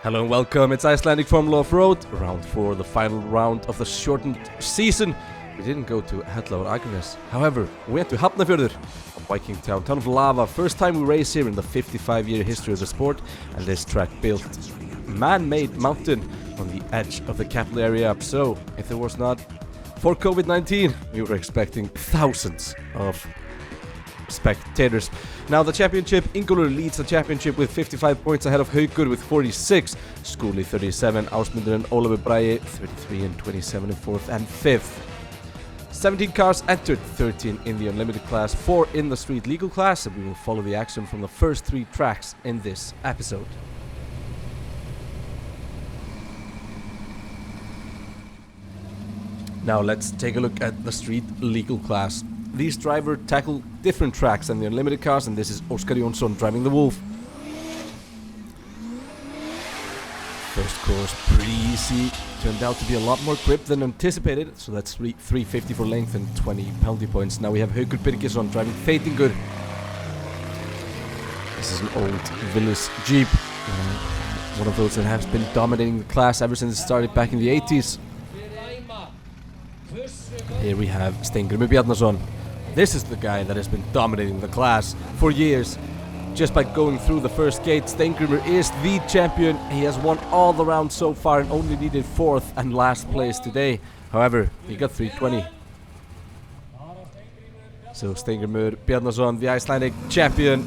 Hello and welcome, it's Icelandic Formula Offroad, round 4, the final round of the shortened season. We didn't go to Hafnarfjordur, however, we went to Hafnarfjordur, a Viking town of lava. First time we race here in the 55-year history of the sport, and this track built man-made mountain on the edge of the capital area. So, if there was not for COVID-19, we were expecting thousands of spectators. Now the championship, Ingólfur leads the championship with 55 points ahead of Haukur with 46, Skúli 37, Ásmundur and Ólafur Bragi 33 and 27 in 4th and 5th. 17 cars entered, 13 in the unlimited class, 4 in the street legal class, and we will follow the action from the first 3 tracks in this episode. Now let's take a look at the street legal class. These drivers tackle different tracks than the unlimited cars, and this is Óskar Jónsson driving the Wolf. First course pretty easy, turned out to be a lot more grip than anticipated, so that's 350 for length and 20 penalty points. Now we have Haukur Birgisson driving Feitingur. This is an old Willys Jeep, one of those that has been dominating the class ever since it started back in the 80s. Here we have Steingrímur Bjarnason. This is the guy that has been dominating the class for years. Just by going through the first gate, Steingrímur is the champion. He has won all the rounds so far and only needed 4th and last place today. However, he got 320. So Steingrímur Bjarnason, the Icelandic champion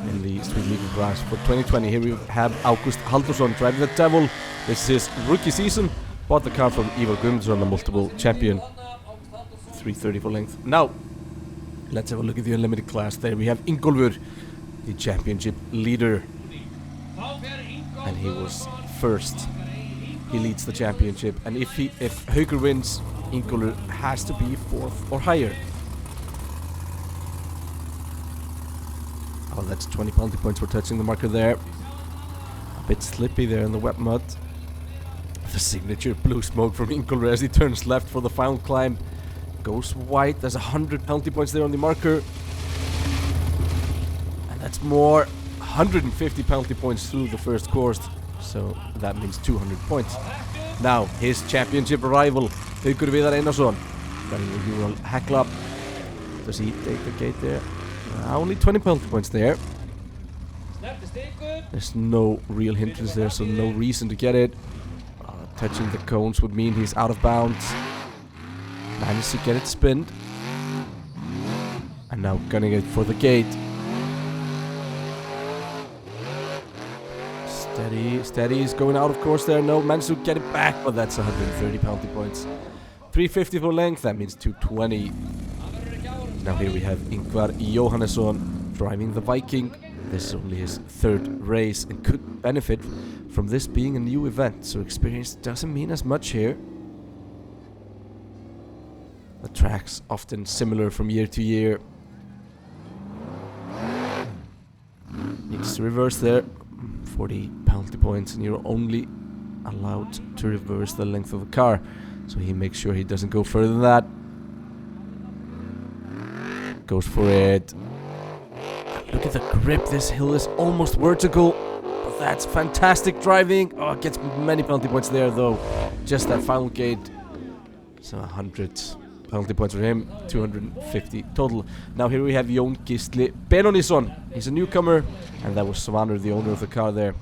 in the street legal class for 2020. Here we have Ágúst Halldórsson driving the Devil. This is his rookie season. Bought the car from Ivar Guðmundsson, the multiple champion. 330 for length. Now, let's have a look at the unlimited class. There we have Ingólfur, the championship leader. And he was first. He leads the championship. And if Haukur wins, Ingólfur has to be 4th or higher. Oh, that's 20 penalty points for touching the marker there. A bit slippy there in the wet mud. The signature blue smoke from Ingólfur as he turns left for the final climb. Goes white. There's 100 penalty points there on the marker. And that's more. 150 penalty points through the first course. So that means 200 points. Now, his championship rival, Haukur Viðar Einarsson. He will heckle up. Does he take the gate there? Only 20 penalty points there. There's no real hindrance there, so no reason to get it. Touching the cones would mean he's out of bounds. Managed to get it spinned. And now gunning it for the gate. Steady is going out of course there. No, managed to get it back, but that's 130 penalty points. 350 for length, that means 220. Now here we have Ingvar Jóhannesson driving the Viking. This is only his 3rd race and could benefit from this being a new event, so experience doesn't mean as much here. The track's often similar from year to year. Needs to reverse there. 40 penalty points, and you're only allowed to reverse the length of the car, so he makes sure he doesn't go further than that. Goes for it. Look at the grip, this hill is almost vertical. But that's fantastic driving. Oh, gets many penalty points there though. Just that final gate. So 100 penalty points for him, 250 total. Now here we have Jón Gísli Benónýsson. He's a newcomer, and that was Svanur, the owner of the car there.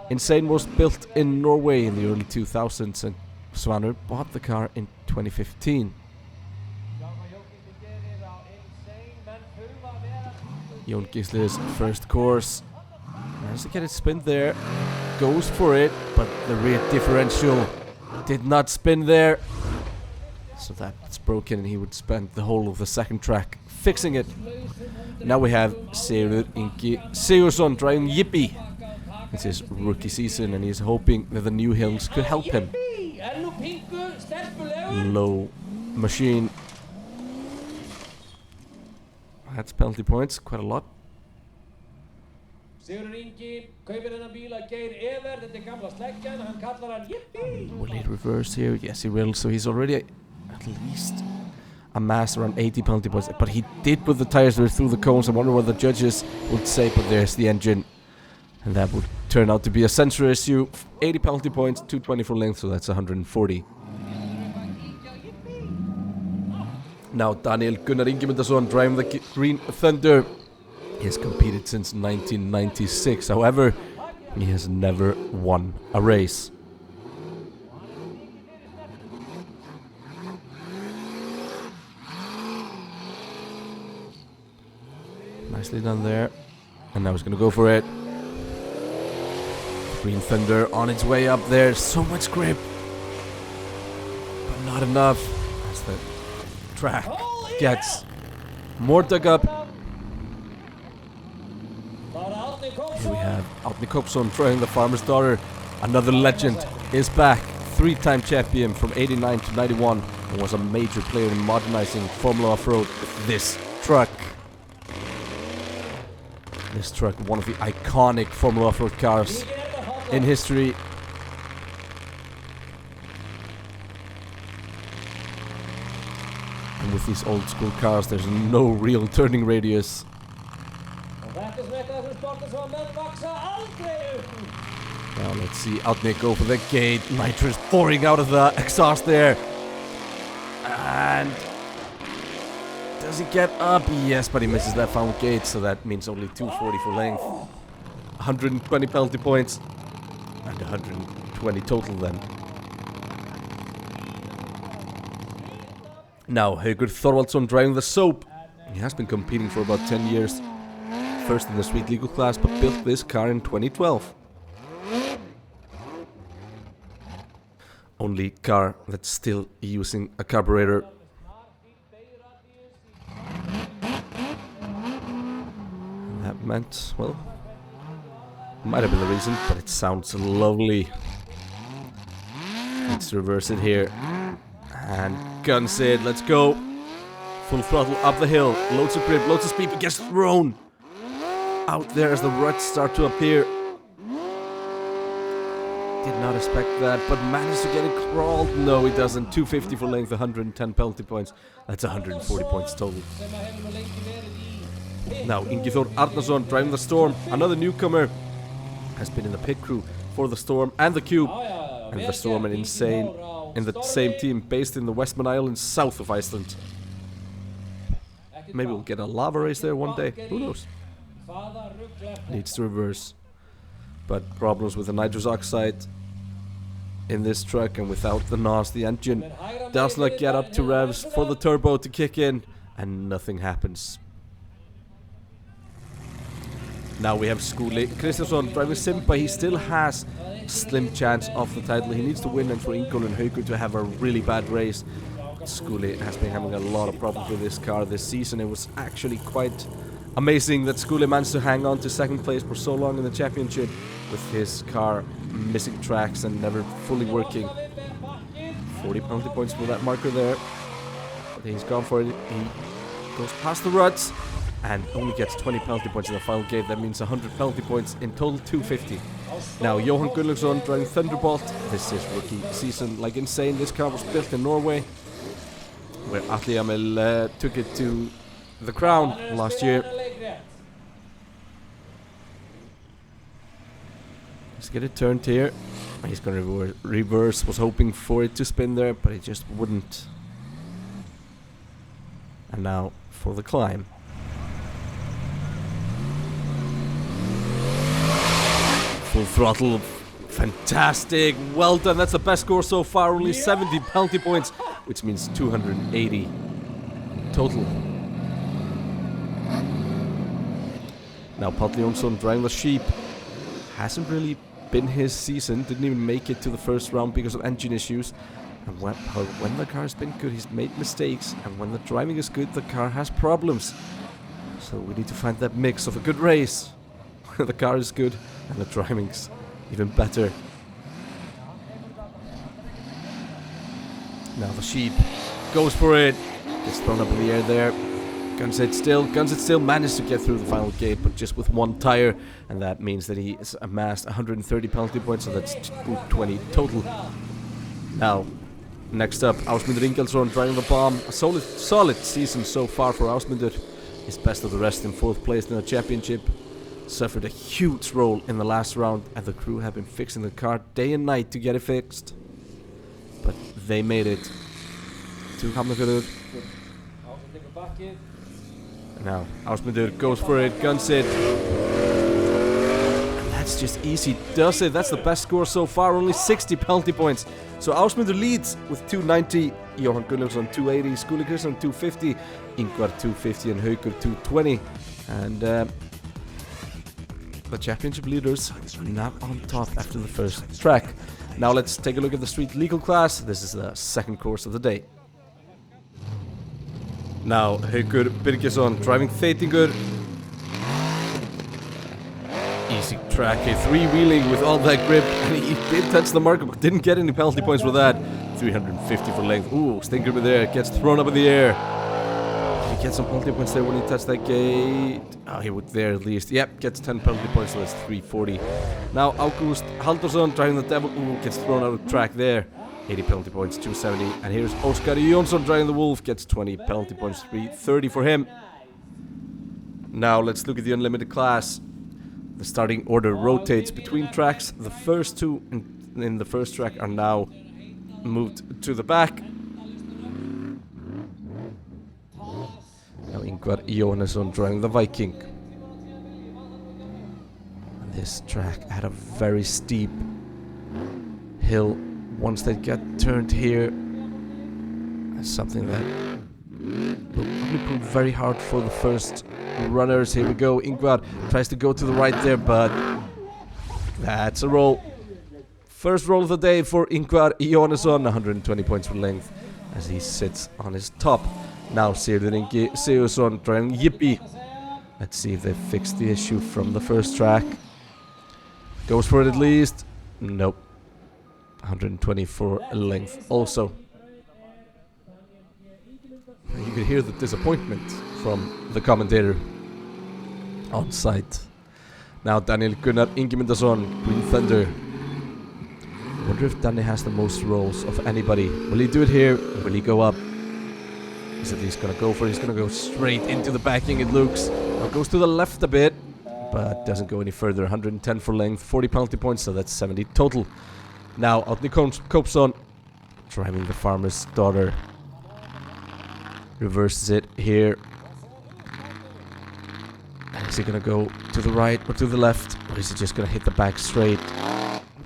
Insane was built in Norway in the early 2000s, and Svanur bought the car in 2015. Jón Gísli's first course. Managed to get it spin there. Goes for it, but the rear differential did not spin there. So that's broken, and he would spend the whole of the second track fixing it. Now we have Sigurður Ingi Sigurðsson driving Yippee. It's his rookie season, and he's hoping that the new hills could help him. Low machine. That's penalty points, quite a lot. Will he reverse here? Yes, he will. So he's already at least amassed around 80 penalty points. But he did put the tires through the cones. I wonder what the judges would say. But there's the engine. And that would turn out to be a sensor issue. 80 penalty points, 220 for length, so that's 140. Now Daniel Gunnar Ingimundarsson driving the Green Thunder. He has competed since 1996, however, he has never won a race. Nicely done there. And now he's going to go for it. Green Thunder on its way up there. So much grip. But not enough. As the track gets more dug up. Here we have Árni Kópsson throwing the farmer's daughter. Another legend is back. 3-time champion from 89 to 91. And was a major player in modernizing Formula Offroad with this truck. This truck, one of the iconic Formula Offroad cars in history. And with these old school cars, there's no real turning radius. Now let's see Árni go for the gate. Nitrous pouring out of the exhaust there. And does he get up? Yes, but he misses that final gate, so that means only 240 for length. 120 penalty points. And 120 total then. Now Haukur Þorvaldsson driving the Soap. He has been competing for about 10 years. First in the Street Legal class, but built this car in 2012. Only car that's still using a carburetor. And that meant, well, might have been the reason, but it sounds lovely. Let's reverse it here. And guns it, let's go. Full throttle up the hill. Loads of grip, loads of speed, but gets thrown out there as the ruts start to appear. Did not expect that, but managed to get it crawled. No, he doesn't. 250 for length, 110 penalty points. That's 140 points total. Now, Ingi Þór Arnarsson driving the Storm. Another newcomer. Has been in the pit crew for the Storm and the Cube. And the Storm and Insane in the same team, based in the Westman Islands, south of Iceland. Maybe we'll get a lava race there one day. Who knows? Needs to reverse. But problems with the nitrous oxide in this truck, and without the NOS, the engine does not get up to revs for the turbo to kick in, and nothing happens. Now we have Skúli Kristjánsson driving Simba. He still has slim chance of the title. He needs to win, and for Ingól and Haukur to have a really bad race. Skúli has been having a lot of problems with this car this season. It was actually quite amazing that Skúli managed to hang on to second place for so long in the championship with his car missing tracks and never fully working. 40 penalty points for that marker there. But he's gone for it. He goes past the ruts and only gets 20 penalty points in the final gate. That means 100 penalty points in total, 250. Now Jóhann Gunnlaugsson driving Thunderbolt. This is rookie season like insane. This car was built in Norway, where Atli Emil took it to the crown last year. Let's get it turned here. He's going to reverse. Was hoping for it to spin there, but it just wouldn't. And now for the climb. Full throttle. Fantastic. Well done. That's the best score so far. Only 70 penalty points, which means 280 total. Now Páll Jónsson driving the Sheep. Hasn't really been his season. Didn't even make it to the first round because of engine issues. And when the car has been good, he's made mistakes. And when the driving is good, the car has problems. So we need to find that mix of a good race, where the car is good and the driving's even better. Now the Sheep goes for it. Gets thrown up in the air there. Guns it still, managed to get through the final gate, but just with one tire, and that means that he has amassed 130 penalty points, so that's 220 total. Now, next up, Ásmundur Ingjaldsson driving the Bomb. A solid season so far for Ásmundur. His best of the rest in 4th place in the championship. suffered a huge roll in the last round, and the crew have been fixing the car day and night to get it fixed. But they made it to Hafnarfjordur. Now, Ásmundur goes for it, guns it. And that's just easy, does it? That's the best score so far, only 60 penalty points. So Ásmundur leads with 290, Jóhann Gunnlaugsson 280, Skúli Kristjánsson 250, Ingvar 250 and Haukur 220. And the championship leaders are now on top after the first track. Now let's take a look at the street legal class. This is the second course of the day. Now, Haukur Birgisson driving Þeytingur. Easy track here, three-wheeling with all that grip, and he did touch the marker, but didn't get any penalty points for that. 350 for length. Ooh, stinker there, gets thrown up in the air. Did he get some penalty points there when he touched that gate? Oh, he would there at least. Yep, gets 10 penalty points, so that's 340. Now, Ágúst Halldórsson driving the Devil. Ooh, gets thrown out of track there. 80 penalty points, 270. And here's Óskar Jónsson driving the Wolf, gets 20 penalty points, 330 for him. Now let's look at the unlimited class. The starting order rotates between tracks. The first two in the first track are now moved to the back. Now Ingvar Jóhannesson driving the Viking. And this track had a very steep hill. Once they get turned here, that's something that will probably prove very hard for the first runners. Here we go. Ingvar tries to go to the right there, but that's a roll. First roll of the day for Ingvar Jóhannesson, 120 points for length as he sits on his top. Now Sigurður Ingi Sigurðsson driving Yippee. Let's see if they fixed the issue from the first track. Goes for it at least. Nope. 120 for length also. You could hear the disappointment from the commentator on site. Now Daniel Gunnar Ingimundarson, Green Thunder. I wonder if Danny has the most rolls of anybody. Will he do it here? Or will he go up? Is it he's gonna go for it? He's gonna go straight into the backing, it looks. Now goes to the left a bit, but doesn't go any further. 110 for length, 40 penalty points, so that's 70 total. Now Árni Kópsson driving the Farmer's Daughter. Reverses it here. Is he gonna go to the right or to the left? Or is he just gonna hit the back straight?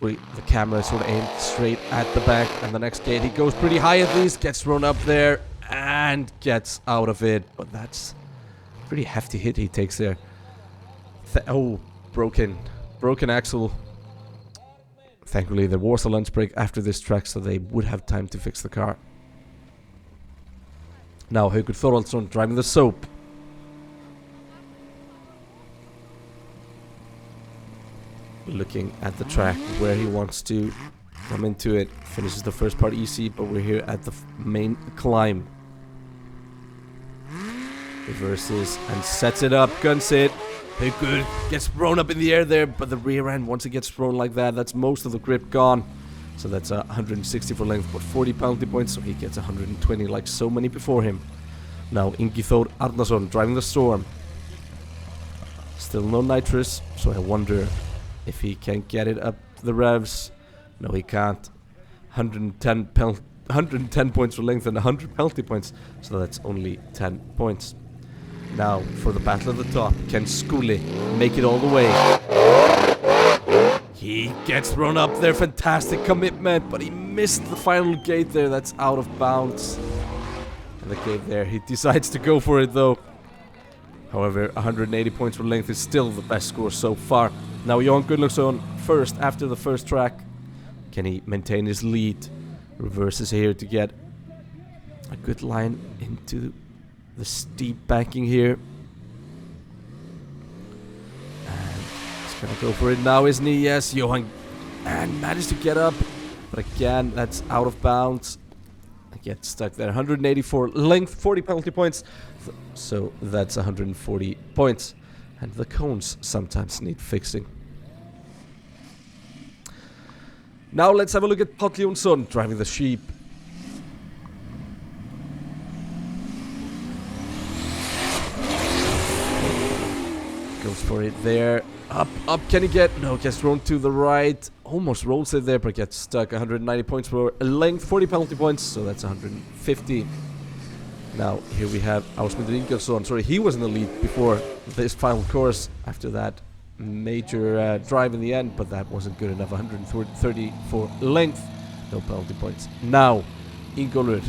The camera sort of aimed straight at the back, and the next gate he goes pretty high at least, gets thrown up there and gets out of it. But that's a pretty hefty hit he takes there. Oh, broken axle. Thankfully there was a lunch break after this track, so they would have time to fix the car. Now Haukur Þorvaldsson driving the Soap. Looking at the track where he wants to come into it. Finishes the first part easy, but we're here at the main climb. Reverses and sets it up, guns it. Haukur gets thrown up in the air there, but the rear end, once it gets thrown like that, that's most of the grip gone. So that's 160 for length, but 40 penalty points, so he gets 120 like so many before him. Now Ingi Þór Arnarsson driving the Storm. Still no nitrous, so I wonder if he can get it up the revs. No, he can't. 110 points for length and 100 penalty points, so that's only 10 points. Now for the battle at the top, can Skúli make it all the way? He gets thrown up there, fantastic commitment, but he missed the final gate there, that's out of bounds. And the gate there, he decides to go for it though. However, 180 points for length is still the best score so far. Now Jóhann Gunnlaugsson first after the first track. Can he maintain his lead? Reverses here to get a good line into the steep banking here. And he's gonna go for it now, isn't he? Yes, Jóhann and managed to get up, but again that's out of bounds. I get stuck there. 184 length, 40 penalty points, so that's 140 points. And the cones sometimes need fixing. Now let's have a look at Páll Jónsson driving the Sheep. Goes for it there. Up, can he get? No, gets thrown to the right. Almost rolls it there, but gets stuck. 190 points for a length, 40 penalty points, so that's 150. Now, here we have Ásmundur Ingjaldsson. Sorry, he was in the lead before this final course after that major drive in the end, but that wasn't good enough. 130 for length, no penalty points. Now, Ingólfur,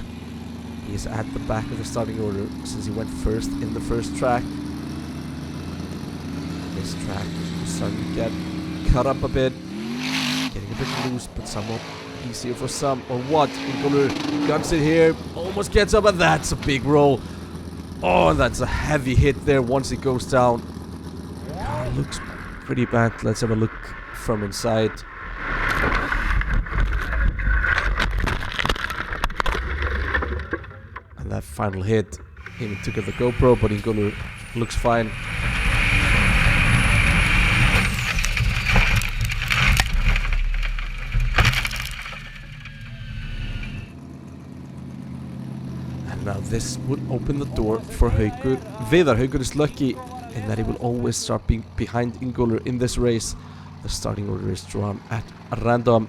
he's at the back of the starting order since he went first in the first track. This track is starting to get cut up a bit, getting a bit loose, but somewhat easier for some. Or what? Ingólfur guns it here, almost gets up, and that's a big roll. Oh, and that's a heavy hit there once it goes down. Car looks pretty bad. Let's have a look from inside. And that final hit even took out the GoPro, but Ingólfur looks fine. Now this would open the door for Haukur. Viðar Haukur is lucky in that he will always start being behind Ingólfur in this race. The starting order is drawn at random.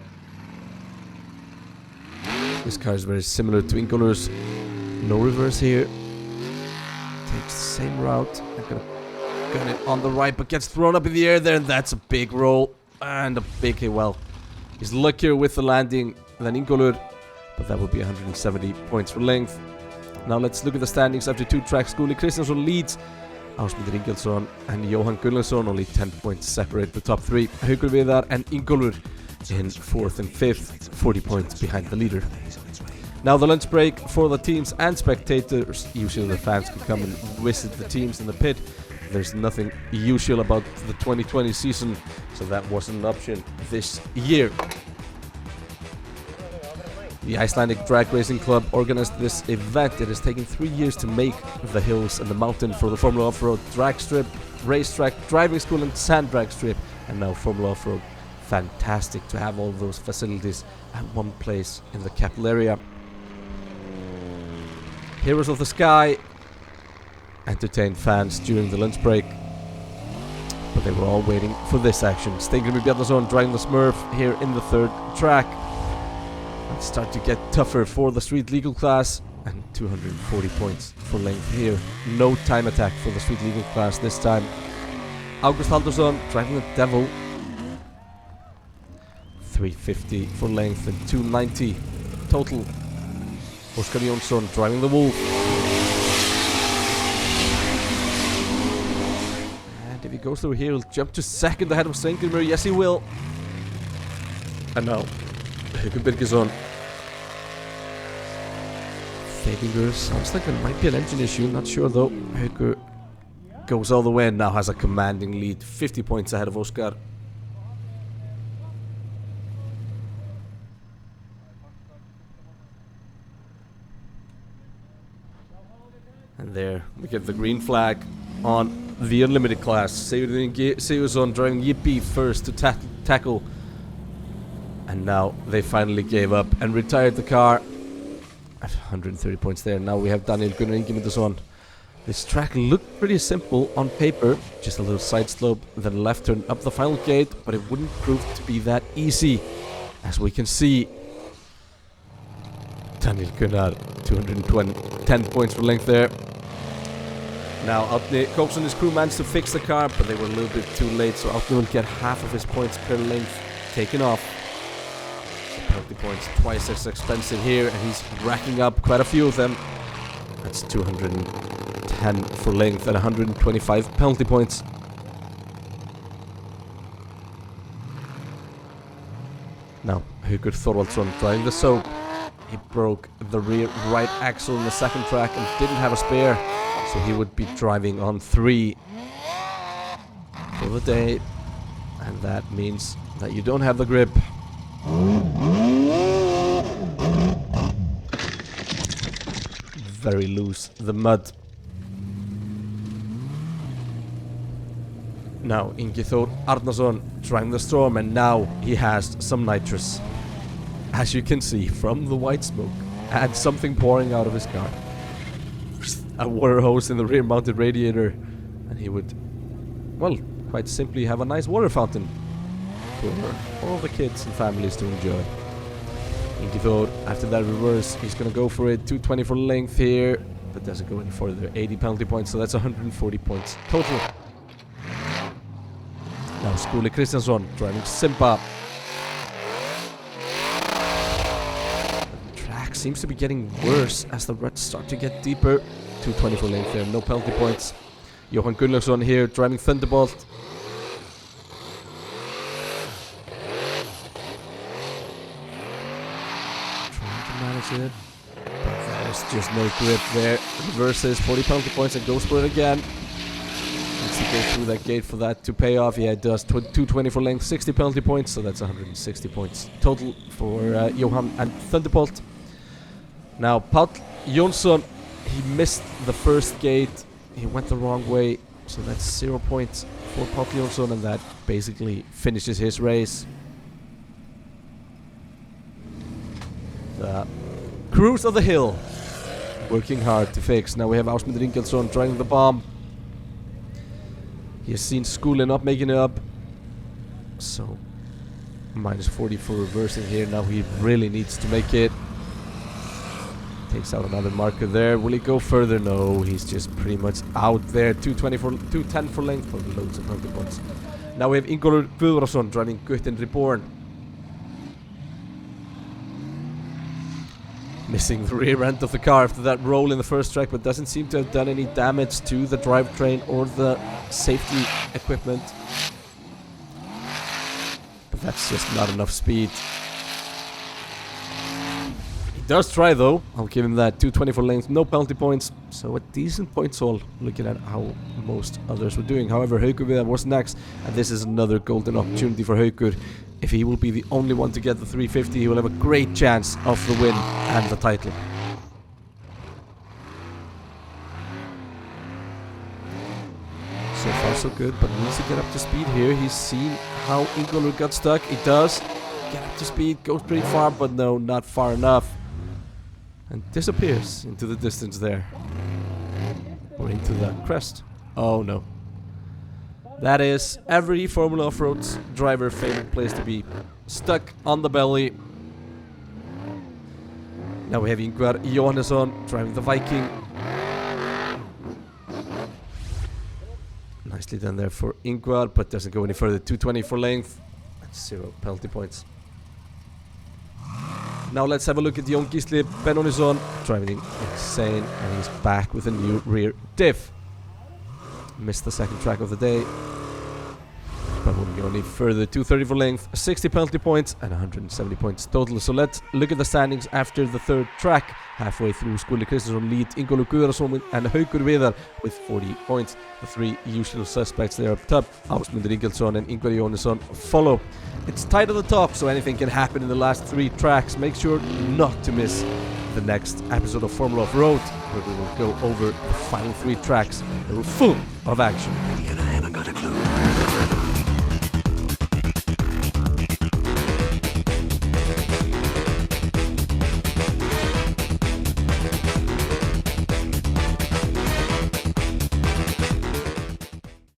This car is very similar to Ingólfur's. No reverse here. Takes the same route. I'm gonna gun it on the right, but gets thrown up in the air there, and that's a big roll. And a big hit. Well, he's luckier with the landing than Ingólfur, but that will be 170 points for length. Now let's look at the standings after two tracks. Skúli Kristjánsson leads. Ásmundur Ingjaldsson and Jóhann Gunnarsson, only 10 points separate the top three. Haukur Viðar and Ingólfur in 4th and 5th, 40 points behind the leader. Now the lunch break for the teams and spectators. Usually the fans can come and visit the teams in the pit. There's nothing usual about the 2020 season, so that wasn't an option this year. The Icelandic Drag Racing Club organized this event. It has taken 3 years to make the hills and the mountain for the Formula Offroad drag strip, racetrack, driving school and sand drag strip, and now Formula Offroad. Fantastic to have all those facilities at one place in the capital area. Heroes of the Sky entertained fans during the lunch break, but they were all waiting for this action. Steingrímur Bjarnason driving the Smurf here in the 3rd track. It's start to get tougher for the street legal class, and 240 points for length here. No time attack for the street legal class this time. August Haldursson driving the Devil. 350 for length and 290 total. Óskar Jónsson driving the Wolf. And if he goes through here, he'll jump to 2nd ahead of Steingrímur. Yes, he will. And now Haukur Birgisson. Fadingur sounds like there might be an engine issue, not sure though. Haukur goes all the way and now has a commanding lead, 50 points ahead of Óskar. And there we get the green flag on the unlimited class. Sigurðsson driving Yippee first to tackle. And now they finally gave up and retired the car at 130 points there. Now we have Daniel Gunnar Ingimundarson. This track looked pretty simple on paper, just a little side slope, then left turn up the final gate, but it wouldn't prove to be that easy. As we can see, Daniel Gunnar, 210 points for length there. Now Árni Kópsson and his crew managed to fix the car, but they were a little bit too late, so Árni will get half of his points per length taken off. Penalty points twice as expensive here, and he's racking up quite a few of them. That's 210 for length and 125 penalty points. Now Haukur Þorvaldsson driving the Soap. He broke the rear right axle in the 2nd track and didn't have a spare, so he would be driving on 3 for the day, and that means that you don't have the grip. Very loose, the mud. Now Ingi Þór Arnarsson driving the Storm, and now he has some nitrous, as you can see from the white smoke and something pouring out of his car. A water hose in the rear mounted radiator, and he would well, quite simply have a nice water fountain for all the kids and families to enjoy. Ingeþór, after that reverse, he's gonna go for it. 220 for length here, but doesn't go any further. 80 penalty points, so that's 140 points total. Now Skúli Kristjánsson driving Simba. The track seems to be getting worse as the ruts start to get deeper. 220 for length there, no penalty points. Jóhann Gunnlaugsson here driving Thunderbolt. It, but there's just no grip there. Reverses 40 penalty points and goes for it again. Needs to go through that gate for that to pay off. Yeah, it does. 220 for length, 60 penalty points, so that's 160 points total for Jóhann and Thunderbolt. Now Páll Jónsson, he missed the first gate. He went the wrong way, so that's 0 points for Páll Jónsson, and that basically finishes his race. The Cruise of the Hill, working hard to fix. Now we have Ásmundur Ingjaldsson driving the bomb. He has seen Skúli not making it up, so minus 40 for reversing here. Now he really needs to make it. Takes out another marker there. Will he go further? No, he's just pretty much out there. 210 for length for loads of penalty points. Now we have Ingólfur Guðbrandsson driving Gutten Reborn. Missing the rear end of the car after that roll in the first track, but doesn't seem to have done any damage to the drivetrain or the safety equipment. But that's just not enough speed. He does try though, I'll give him that. 220 for length, no penalty points, so a decent points haul looking at how most others were doing. However, Haukur Viðar was next, and this is another golden opportunity for Haukur. If he will be the only one to get the 350, he will have a great chance of the win and the title. So far so good, but needs to get up to speed here. He's seen how Ingólfur got stuck. He does get up to speed, goes pretty far, but no, not far enough. And disappears into the distance there. Or into the crest. Oh no. That is every Formula Offroad driver favorite place to be. Stuck on the belly. Now we have Ingvar Jóhannesson driving the Viking. Nicely done there for Ingvar, but doesn't go any further. 220 for length. That's 0 penalty points. Now let's have a look at Jón Gísli Benónýsson driving insane, and he's back with a new rear diff. Missed the second track of the day, but won't go any further. 230 for length, 60 penalty points, and 170 points total. So let's look at the standings after the third track. Halfway through, Skúli Kristjánsson lead Ingólfur Guðbrandsson and Haukur Viðar with 40 points. The three usual suspects there up top, Ásmundur Ingjaldsson and Ingvar Jóhannesson, follow. It's tight at the top, so anything can happen in the last three tracks. Make sure not to miss the next episode of Formula Offroad, where we will go over the final three tracks that were full of action.